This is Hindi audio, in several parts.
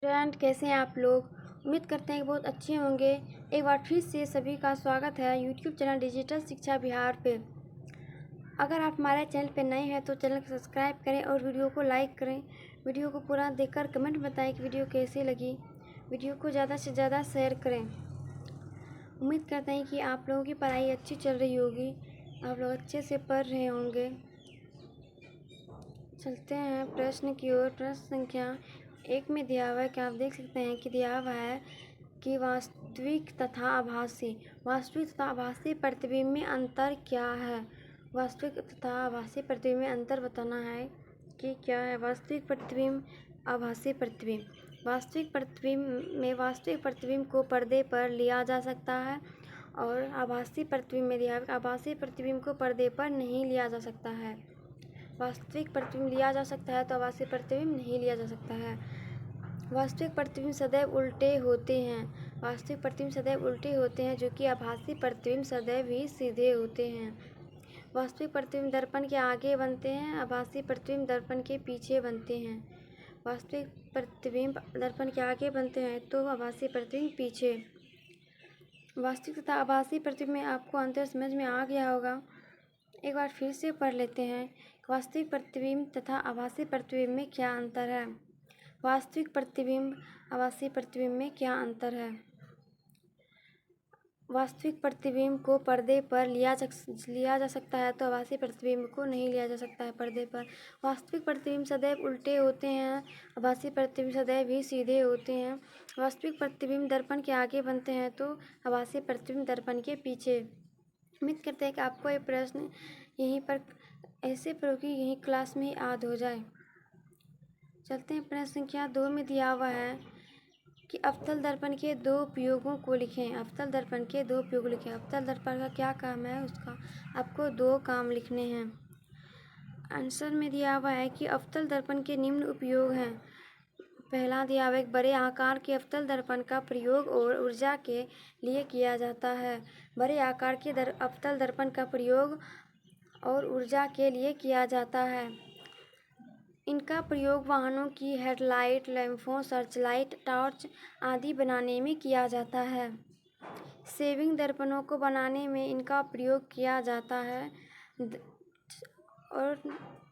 फ्रेंड, कैसे हैं आप लोग। उम्मीद करते हैं कि बहुत अच्छे होंगे। एक बार फिर से सभी का स्वागत है यूट्यूब चैनल डिजिटल शिक्षा बिहार पे। अगर आप हमारे चैनल पे नए हैं तो चैनल को सब्सक्राइब करें और वीडियो को लाइक करें। वीडियो को पूरा देखकर कमेंट बताएं कि वीडियो कैसी लगी। वीडियो को ज़्यादा से ज़्यादा शेयर करें। उम्मीद करते हैं कि आप लोगों की पढ़ाई अच्छी चल रही होगी, आप लोग अच्छे से पढ़ रहे होंगे। चलते हैं प्रश्न की ओर। प्रश्न संख्या 1 में दिया हुआ है कि आप देख सकते हैं कि दिया हुआ है कि वास्तविक तथा आभासी प्रतिबिंब में अंतर क्या है। वास्तविक तथा आभासी प्रतिबिंब में अंतर बताना है कि क्या है। वास्तविक प्रतिबिंब, आभासी प्रतिबिंब। वास्तविक प्रतिबिंब को पर्दे पर लिया जा सकता है और आभासी प्रतिबिंब में दिया है आभासी प्रतिबिंब को पर्दे पर नहीं लिया जा सकता है। वास्तविक प्रतिबिंब लिया जा सकता है तो आभासी प्रतिबिंब नहीं लिया जा सकता है। वास्तविक प्रतिबिंब सदैव उल्टे होते हैं। वास्तविक प्रतिबिंब सदैव उल्टे होते हैं, जो कि आभासी प्रतिबिंब सदैव ही सीधे होते हैं। वास्तविक प्रतिबिंब दर्पण के आगे बनते हैं, आभासी प्रतिबिंब दर्पण के पीछे बनते हैं। वास्तविक प्रतिबिंब दर्पण के आगे बनते हैं तो आभासी प्रतिबिंब पीछे। वास्तविक तथा आभासी प्रतिबिंब में आपको अंतर समझ में आ गया होगा। एक बार फिर से पढ़ लेते हैं। वास्तविक प्रतिबिंब तथा आभासी प्रतिबिंब में क्या अंतर है। वास्तविक प्रतिबिंब, आभासी प्रतिबिंब में क्या अंतर है। वास्तविक प्रतिबिंब को पर्दे पर लिया जा सकता है तो आभासी प्रतिबिंब को नहीं लिया जा सकता है पर्दे पर। वास्तविक प्रतिबिंब सदैव उल्टे होते हैं, आभासी प्रतिबिंब सदैव ही सीधे होते हैं। वास्तविक प्रतिबिंब दर्पण के आगे बनते हैं तो आभासी प्रतिबिंब दर्पण के पीछे। उम्मीद करते हैं कि आपको ये प्रश्न यहीं पर ऐसे प्रयोग की यहीं क्लास में याद हो जाए। चलते हैं प्रश्न संख्या 2 में दिया हुआ है कि अवतल दर्पण के दो उपयोगों को लिखें। अवतल दर्पण के दो उपयोग लिखें। अवतल दर्पण का क्या काम है, उसका आपको दो काम लिखने हैं। आंसर में दिया हुआ है कि अवतल दर्पण के निम्न उपयोग हैं। पहला दिया हुआ है, बड़े आकार के अवतल दर्पण का प्रयोग और ऊर्जा के लिए किया जाता है। बड़े आकार के अवतल दर्पण का प्रयोग और ऊर्जा के लिए किया जाता है। इनका प्रयोग वाहनों की हेडलाइट, लैंपों, सर्चलाइट, टॉर्च आदि बनाने में किया जाता है। सेविंग दर्पणों को बनाने में इनका प्रयोग किया जाता है। और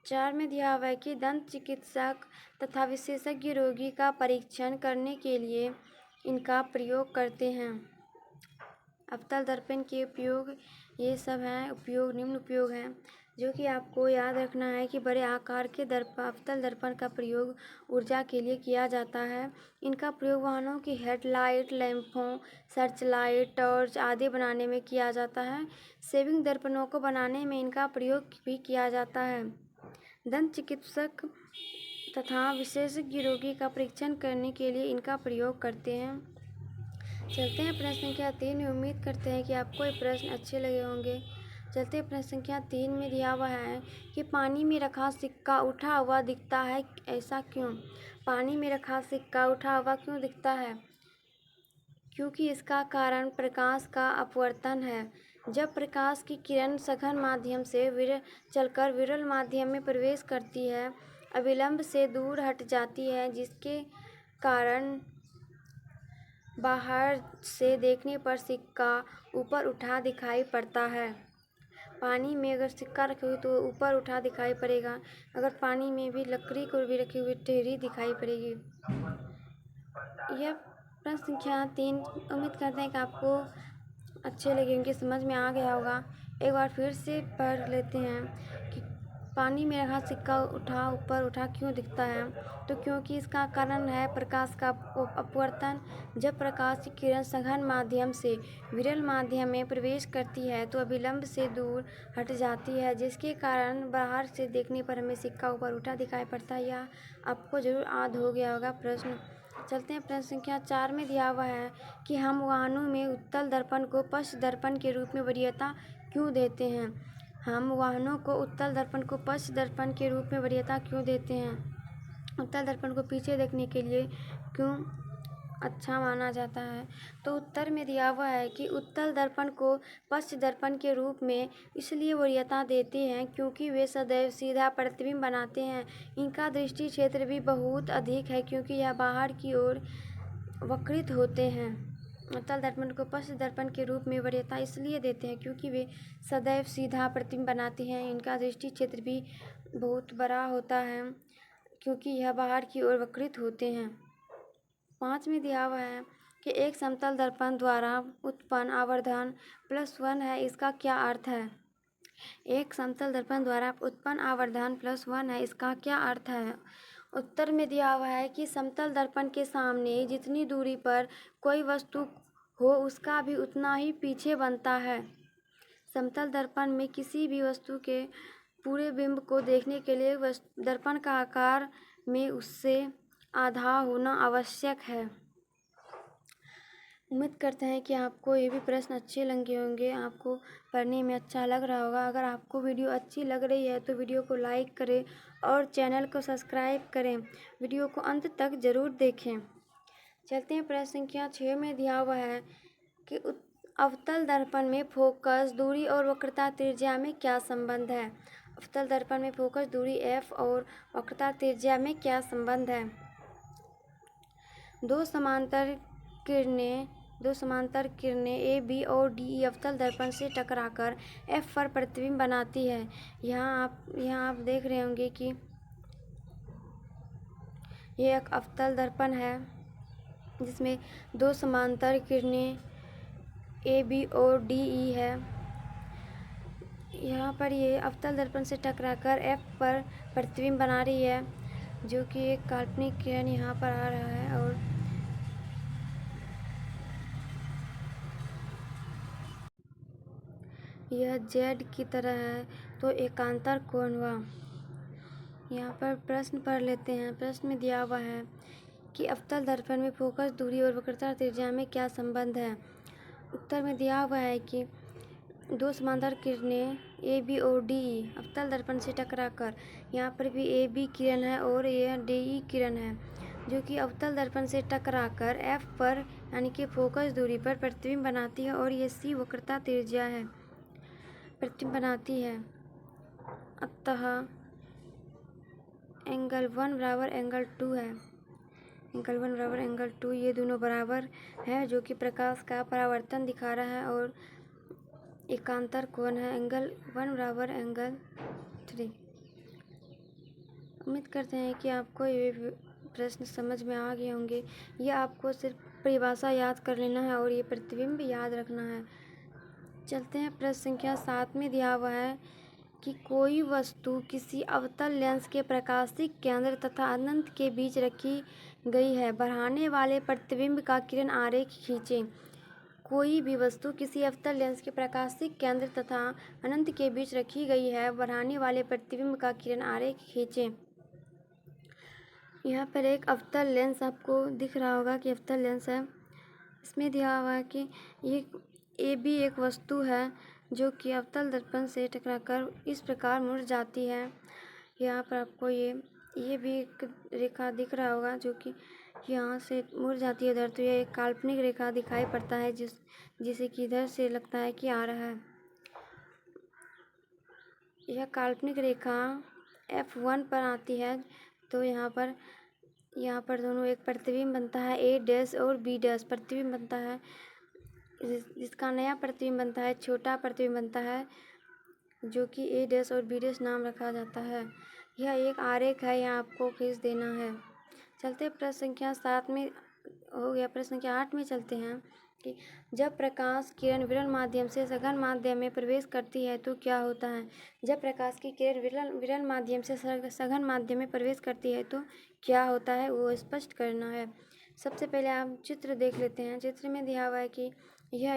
4 में दिया हुआ है कि दंत चिकित्सक तथा विशेषज्ञ रोगी का परीक्षण करने के लिए इनका प्रयोग करते हैं। अवतल दर्पण के उपयोग ये सब हैं। उपयोग, निम्न उपयोग हैं जो कि आपको याद रखना है कि बड़े आकार के अवतल दर्पण का प्रयोग ऊर्जा के लिए किया जाता है। इनका प्रयोग वाहनों की हेडलाइट, लैंपों, सर्चलाइट, टॉर्च आदि बनाने में किया जाता है। सेविंग दर्पणों को बनाने में इनका प्रयोग भी किया जाता है। दंत चिकित्सक तथा विशेषज्ञ रोगी का परीक्षण करने के लिए इनका प्रयोग करते हैं। चलते हैं प्रश्न संख्या 3 में। उम्मीद करते हैं कि आपको ये प्रश्न अच्छे लगे होंगे। चलते हैं प्रश्न संख्या 3 में दिया हुआ है कि पानी में रखा सिक्का उठा हुआ दिखता है, ऐसा क्यों। पानी में रखा सिक्का उठा हुआ क्यों दिखता है। क्योंकि इसका कारण प्रकाश का अपवर्तन है। जब प्रकाश की किरण सघन माध्यम से चलकर विरल माध्यम में प्रवेश करती है, अविलंब से दूर हट जाती है, जिसके कारण बाहर से देखने पर सिक्का ऊपर उठा दिखाई पड़ता है। पानी में अगर सिक्का रखे हुए तो ऊपर उठा दिखाई पड़ेगा, अगर पानी में भी लकड़ी को भी रखी हुई टेढ़ी दिखाई पड़ेगी। यह प्रश्न संख्या 3 उम्मीद करते हैं कि आपको अच्छे लगे होंगे, समझ में आ गया होगा। एक बार फिर से पढ़ लेते हैं कि पानी में रखा सिक्का ऊपर उठा क्यों दिखता है। तो क्योंकि इसका कारण है प्रकाश का अपवर्तन। जब प्रकाश की किरण सघन माध्यम से विरल माध्यम में प्रवेश करती है तो अभिलंब से दूर हट जाती है, जिसके कारण बाहर से देखने पर हमें सिक्का ऊपर उठा दिखाई पड़ता है। यह आपको जरूर याद हो गया होगा प्रश्न। चलते हैं प्रश्न संख्या 4 में दिया हुआ है कि हम वाहनों में उत्तल दर्पण को पश्च दर्पण के रूप में वरीयता क्यों देते हैं। हम वाहनों को उत्तल दर्पण को पश्च दर्पण के रूप में वरीयता क्यों देते हैं। उत्तल दर्पण को पीछे देखने के लिए क्यों अच्छा माना जाता है। तो उत्तर में दिया हुआ है कि उत्तल दर्पण को पश्च दर्पण के रूप में इसलिए वरीयता देते हैं क्योंकि वे सदैव सीधा प्रतिबिंब बनाते हैं। इनका दृष्टि क्षेत्र भी बहुत अधिक है क्योंकि यह बाहर की ओर वक्रित होते हैं। उत्तल दर्पण को पश्च दर्पण के रूप में वरीयता इसलिए देते हैं क्योंकि वे सदैव सीधा प्रतिबिंब बनाते हैं। इनका दृष्टि क्षेत्र भी बहुत बड़ा होता है क्योंकि यह बाहर की ओर वक्रित होते हैं। 5 में दिया हुआ है कि एक समतल दर्पण द्वारा उत्पन्न आवर्धन +1 है, इसका क्या अर्थ है? एक समतल दर्पण द्वारा उत्पन्न आवर्धन +1 है, इसका क्या अर्थ है? उत्तर में दिया हुआ है कि समतल दर्पण के सामने जितनी दूरी पर कोई वस्तु हो उसका भी उतना ही पीछे बनता है। समतल दर्पण में किसी भी वस्तु के पूरे बिंब को देखने के लिए दर्पण का आकार में उससे आधा होना आवश्यक है। उम्मीद करते हैं कि आपको ये भी प्रश्न अच्छे लगे होंगे, आपको पढ़ने में अच्छा लग रहा होगा। अगर आपको वीडियो अच्छी लग रही है तो वीडियो को लाइक करें और चैनल को सब्सक्राइब करें। वीडियो को अंत तक ज़रूर देखें। चलते हैं प्रश्न संख्या 6 में दिया हुआ है कि अवतल दर्पण में फोकस दूरी और वक्रता त्रिज्या में क्या संबंध है? अवतल दर्पण में फोकस दूरी f और वक्रता त्रिज्या में क्या संबंध है? दो समांतर किरणें ए बी और डी ई अवतल दर्पण से टकराकर f पर प्रतिबिंब बनाती है। यहाँ आप देख रहे होंगे कि ये एक अवतल दर्पण है जिसमें दो समांतर किरणें ए बी और डी ई है। यहाँ पर ये अवतल दर्पण से टकराकर f पर प्रतिबिंब बना रही है, जो कि एक काल्पनिक किरण यहाँ पर आ रहा है और यह z की तरह है, तो एकांतर कोण हुआ। यहाँ पर प्रश्न पढ़ लेते हैं। प्रश्न में दिया हुआ है कि अवतल दर्पण में फोकस दूरी और वक्रता त्रिज्या में क्या संबंध है? उत्तर में दिया हुआ है कि दो समांतर किरणें ए बी और डी ई अवतल दर्पण से टकराकर, यहाँ पर भी ए बी किरण है और यह डी ई किरण है, जो कि अवतल दर्पण से टकराकर f पर यानी कि फोकस दूरी पर प्रतिबिंब बनाती है और ये c वक्रता त्रिज्या है, प्रतिबिंब बनाती है। अतः एंगल 1 बराबर एंगल 2 है। एंगल 1 बराबर एंगल 2, ये दोनों बराबर है, जो कि प्रकाश का परावर्तन दिखा रहा है और एकांतर कोण है। एंगल 1 बराबर एंगल 3। उम्मीद करते हैं कि आपको ये प्रश्न समझ में आ गए होंगे। ये आपको सिर्फ परिभाषा याद कर लेना है और ये प्रतिबिंब याद रखना है। चलते हैं प्रश्न संख्या 7 में दिया हुआ है कि कोई वस्तु किसी अवतल लेंस के प्रकाशिक केंद्र तथा अनंत के बीच रखी गई है, बढ़ाने वाले प्रतिबिंब का किरण आरेख खींचें। कोई भी वस्तु किसी अवतल लेंस के प्रकाशिक केंद्र तथा अनंत के बीच रखी गई है, बढ़ाने वाले प्रतिबिंब का किरण आरेख खींचें। यहाँ पर एक अवतल लेंस आपको दिख रहा होगा कि अवतल लेंस है। इसमें दिया हुआ है कि ये ए बी एक वस्तु है जो कि अवतल दर्पण से टकराकर इस प्रकार मुड़ जाती है। यहाँ पर आपको ये भी एक रेखा दिख रहा होगा जो कि यहाँ से मुड़ जाती है इधर, तो यह एक काल्पनिक रेखा दिखाई पड़ता है जिसे कि इधर से लगता है कि आ रहा है। यह काल्पनिक रेखा F1 पर आती है, तो यहाँ पर दोनों एक प्रतिबिंब बनता है, ए डैश और बी डैश प्रतिबिंब बनता है, जिसका नया प्रतिबिंब बनता है, छोटा प्रतिबिंब बनता है, जो कि ए डैश और बी डैश नाम रखा जाता है। यह एक आरेख है, यहाँ आपको खींच देना है। चलते प्रश्न संख्या 7 में हो गया। प्रश्न संख्या 8 में चलते हैं कि जब प्रकाश किरण विरल माध्यम से सघन माध्यम में प्रवेश करती है तो क्या होता है? जब प्रकाश की किरण विरल माध्यम से सघन माध्यम में प्रवेश करती है तो क्या होता है, वो स्पष्ट करना है। सबसे पहले आप चित्र देख लेते हैं। चित्र में दिया हुआ है कि यह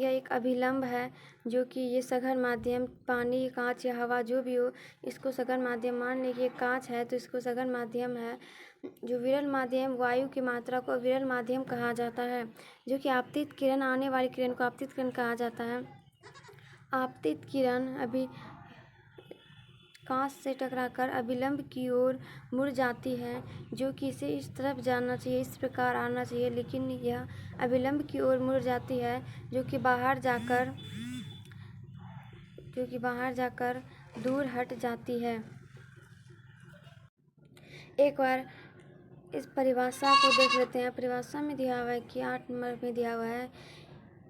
एक अभिलंब है, जो कि ये सघन माध्यम पानी, कांच या हवा जो भी हो, इसको सघन माध्यम मान लें कि ये कांच है तो इसको सघन माध्यम है। जो विरल माध्यम वायु की मात्रा को विरल माध्यम कहा जाता है, जो कि आपतित किरण आने वाली किरण को आपतित किरण कहा जाता है। आपतित किरण कांच से टकराकर अभिलंब की ओर मुड़ जाती है, जो कि इसे इस तरफ जाना चाहिए, इस प्रकार आना चाहिए, लेकिन यह अभिलंब की ओर मुड़ जाती है, जो कि बाहर जाकर दूर हट जाती है। एक बार इस परिभाषा को देख लेते हैं। परिभाषा में दिया हुआ है कि 8 नंबर में दिया हुआ है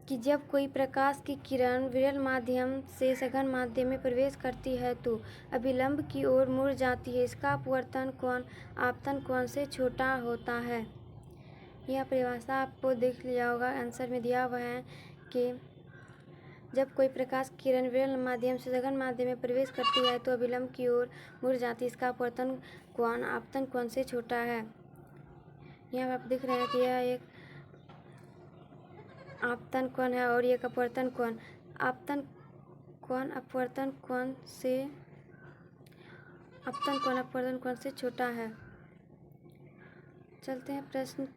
कि जब कोई प्रकाश की किरण विरल माध्यम से सघन माध्यम में प्रवेश करती है तो अभिलंब की ओर मुड़ जाती है। इसका अपवर्तन कोण आपतन कोण से छोटा होता है। यह परिभाषा आपको देख लिया होगा। आंसर में दिया हुआ है कि जब कोई प्रकाश की किरण विरल माध्यम से सघन माध्यम में प्रवेश करती है तो अभिलंब की ओर मुड़ जाती है। इसका अपवर्तन कोण आपतन कोण से छोटा है। यहाँ आप देख रहे हैं कि यह एक आपतन कोण है और एक अपवर्तन कोण। आपतन कोण अपवर्तन कोण से छोटा है। चलते हैं प्रश्न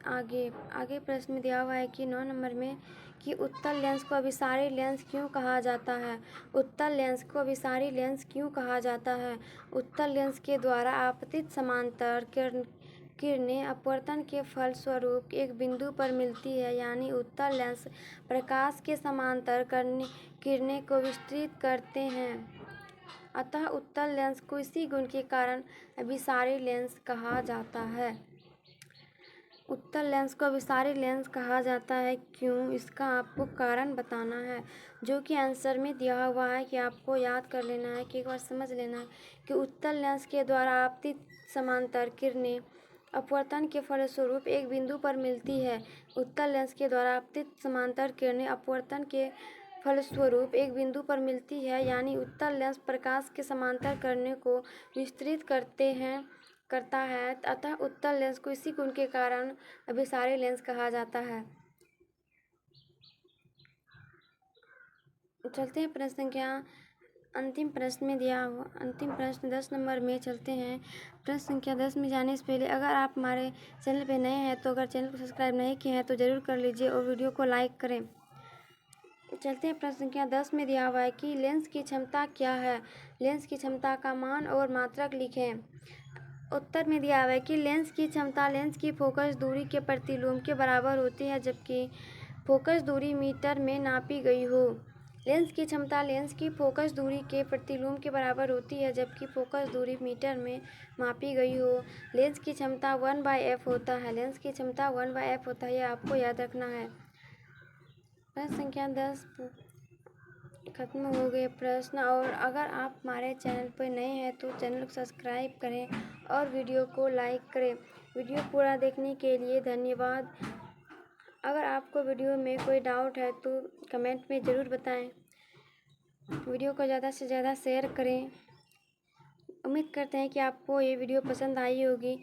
आगे प्रश्न में दिया हुआ है कि 9 नंबर में कि उत्तल लेंस को अभिसारी लेंस क्यों कहा जाता है। उत्तल लेंस को अभिसारी लेंस क्यों कहा जाता है। उत्तल लेंस के द्वारा आपतित समांतर किरणें अपवर्तन के फलस्वरूप एक बिंदु पर मिलती है, यानी उत्तल लेंस प्रकाश के समांतर किरणें को विस्तृत करते हैं। अतः उत्तल लेंस को इसी गुण के कारण अभिसारी लेंस कहा जाता है। उत्तल लेंस को अभिसारी लेंस कहा जाता है क्यों, इसका आपको कारण बताना है, जो कि आंसर में दिया हुआ है कि आपको याद कर लेना है, कि एक बार समझ लेना है कि उत्तल लेंस के द्वारा आपतित समांतर किरणें अपवर्तन के फलस्वरूप एक बिंदु पर मिलती है। उत्तल लेंस के द्वारा आपतित समांतर किरणें अपवर्तन के फलस्वरूप एक बिंदु पर मिलती है, यानी उत्तल लेंस प्रकाश के समांतर किरणें को विस्तृत करता है। अतः उत्तल लेंस को इसी गुण के कारण अभिसारी लेंस कहा जाता है। चलते हैं प्रश्न संख्या अंतिम प्रश्न 10 नंबर में चलते हैं। प्रश्न संख्या 10 में जाने से पहले अगर आप हमारे चैनल पर नए हैं तो अगर चैनल को सब्सक्राइब नहीं किए हैं तो ज़रूर कर लीजिए और वीडियो को लाइक करें। चलते हैं प्रश्न संख्या 10 में दिया हुआ है कि लेंस की क्षमता क्या है। लेंस की क्षमता का मान और मात्रक लिखें। उत्तर में दिया हुआ है कि लेंस की क्षमता लेंस की फोकस दूरी के प्रतिलोम के बराबर होती है, जबकि फोकस दूरी मीटर में नापी गई हो। लेंस की क्षमता लेंस की फोकस दूरी के प्रतिलोम के बराबर होती है, जबकि फोकस दूरी मीटर में मापी गई हो। लेंस की क्षमता 1/f होता है। लेंस की क्षमता 1/f होता है, यह आपको याद रखना है। प्रश्न संख्या 10 खत्म हो गए प्रश्न। और अगर आप हमारे चैनल पर नए हैं तो चैनल को सब्सक्राइब करें और वीडियो को लाइक करें। वीडियो पूरा देखने के लिए धन्यवाद। अगर आपको वीडियो में कोई डाउट है तो कमेंट में ज़रूर बताएं। वीडियो को ज़्यादा से ज़्यादा शेयर करें। उम्मीद करते हैं कि आपको ये वीडियो पसंद आई होगी।